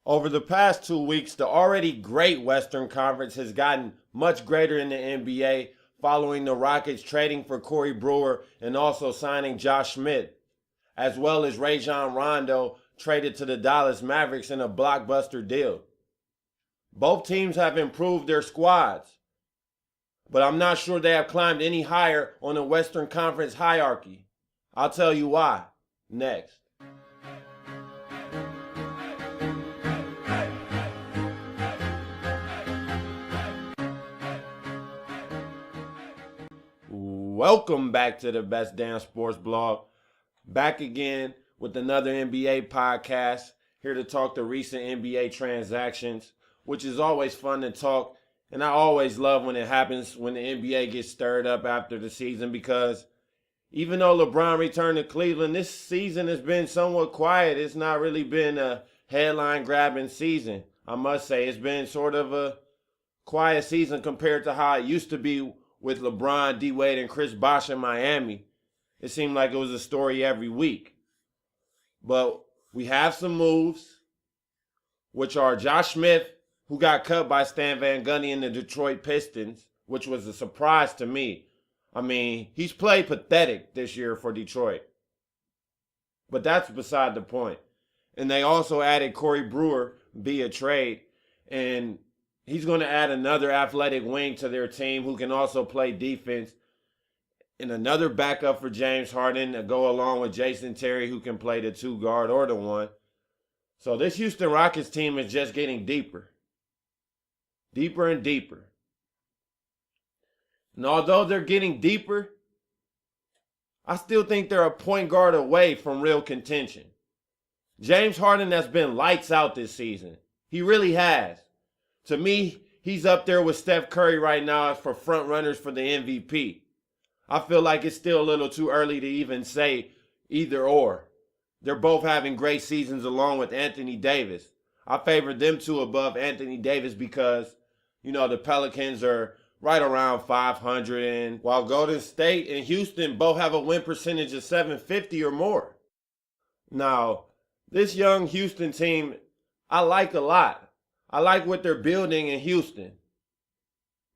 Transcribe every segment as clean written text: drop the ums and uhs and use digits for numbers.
Over the past 2 weeks, the already great Western Conference has gotten much greater in the NBA following the Rockets trading for Corey Brewer and also signing Josh Smith, as well as Rajon Rondo traded to the Dallas Mavericks in a blockbuster deal. Both teams have improved their squads, but I'm not sure they have climbed any higher on the Western Conference hierarchy. I'll tell you why next. Welcome back to the Best Damn Sports Blog. Back again with another NBA podcast. Here to talk the recent NBA transactions, which is always fun to talk. And I always love when it happens when the NBA gets stirred up after the season, because even though LeBron returned to Cleveland, this season has been somewhat quiet. It's not really been a headline-grabbing season. I must say it's been sort of a quiet season compared to how it used to be with LeBron, D-Wade, and Chris Bosh in Miami. It seemed like it was a story every week. But we have some moves, which are Josh Smith, who got cut by Stan Van Gundy and the Detroit Pistons, which was a surprise to me. I mean, he's played pathetic this year for Detroit. But that's beside the point. And they also added Corey Brewer via trade, and he's going to add another athletic wing to their team who can also play defense, and another backup for James Harden to go along with Jason Terry, who can play the 2 guard or the 1. So this Houston Rockets team is just getting deeper. Deeper and deeper. And although they're getting deeper, I still think they're a point guard away from real contention. James Harden has been lights out this season. He really has. To me, he's up there with Steph Curry right now for front runners for the MVP. I feel like it's still a little too early to even say either or. They're both having great seasons along with Anthony Davis. I favor them two above Anthony Davis because, the Pelicans are right around 500, and while Golden State and Houston both have a win percentage of 750 or more. Now, this young Houston team, I like a lot. I like what they're building in Houston.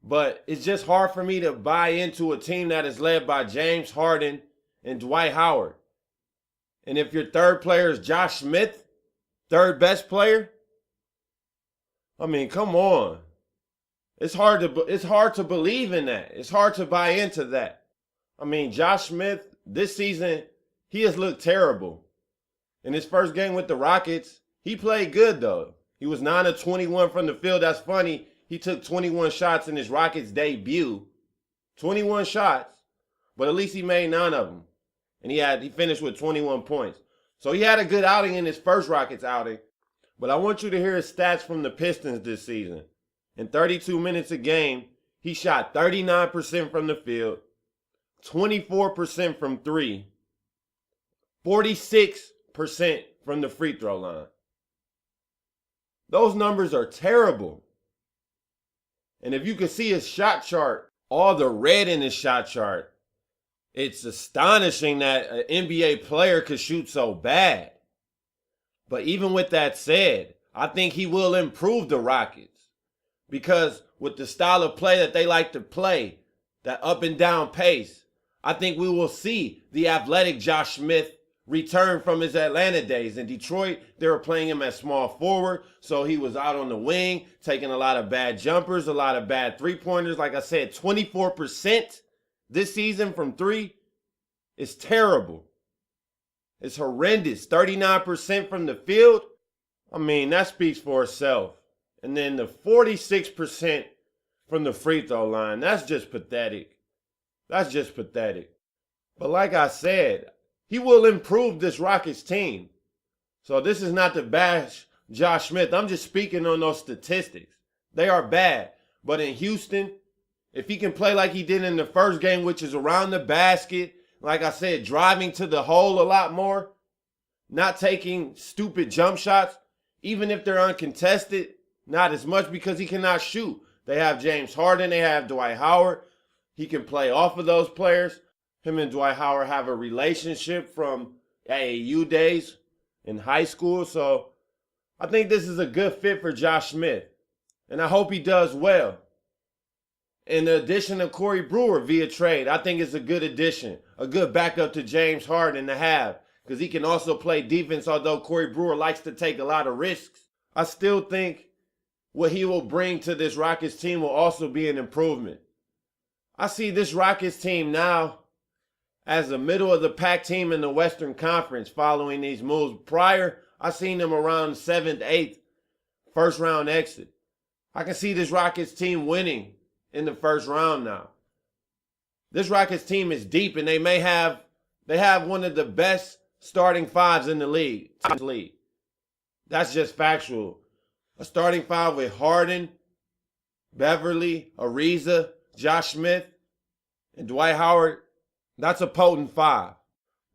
But it's just hard for me to buy into a team that is led by James Harden and Dwight Howard. And if your third player is Josh Smith, third best player, I mean, come on. It's hard to believe in that. It's hard to buy into that. I mean, Josh Smith, this season, he has looked terrible. In his first game with the Rockets, he played good, though. He was 9 of 21 from the field. That's funny. He took 21 shots in his Rockets debut. 21 shots, but at least he made 9 of them. And he finished with 21 points. So he had a good outing in his first Rockets outing. But I want you to hear his stats from the Pistons this season. In 32 minutes a game, he shot 39% from the field, 24% from 3, 46% from the free throw line. Those numbers are terrible. And if you can see his shot chart, all the red in his shot chart, it's astonishing that an NBA player could shoot so bad. But even with that said, I think he will improve the Rockets. Because with the style of play that they like to play, that up and down pace, I think we will see the athletic Josh Smith return from his Atlanta days. In Detroit, they were playing him at small forward, so he was out on the wing, taking a lot of bad jumpers, a lot of bad three-pointers. Like I said, 24% this season from 3 is terrible. It's horrendous. 39% from the field. I mean, that speaks for itself. And then the 46% from the free throw line, that's just pathetic. That's just pathetic. But like I said, he will improve this Rockets team. So this is not to bash Josh Smith. I'm just speaking on those statistics. They are bad. But in Houston, if he can play like he did in the first game, which is around the basket, like I said, driving to the hole a lot more, not taking stupid jump shots, even if they're uncontested, not as much because he cannot shoot. They have James Harden. They have Dwight Howard. He can play off of those players. Him and Dwight Howard have a relationship from AAU days in high school. So I think this is a good fit for Josh Smith, and I hope he does well. In the addition of Corey Brewer via trade, I think it's a good addition, a good backup to James Harden to have, because he can also play defense, although Corey Brewer likes to take a lot of risks. I still think what he will bring to this Rockets team will also be an improvement. I see this Rockets team now as a middle-of-the-pack team in the Western Conference following these moves. Prior, I seen them around 7th, 8th, first-round exit. I can see this Rockets team winning in the first round now. This Rockets team is deep, and they have one of the best starting fives in the league. That's just factual. A starting five with Harden, Beverly, Ariza, Josh Smith, and Dwight Howard. That's a potent five.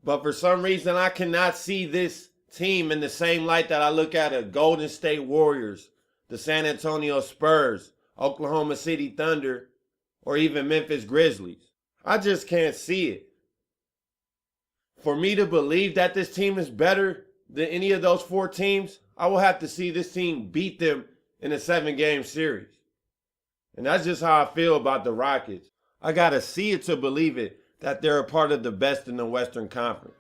But for some reason, I cannot see this team in the same light that I look at the Golden State Warriors, the San Antonio Spurs, Oklahoma City Thunder, or even Memphis Grizzlies. I just can't see it. For me to believe that this team is better than any of those 4 teams, I will have to see this team beat them in a 7-game series. And that's just how I feel about the Rockets. I got to see it to believe it, that they're a part of the best in the Western Conference.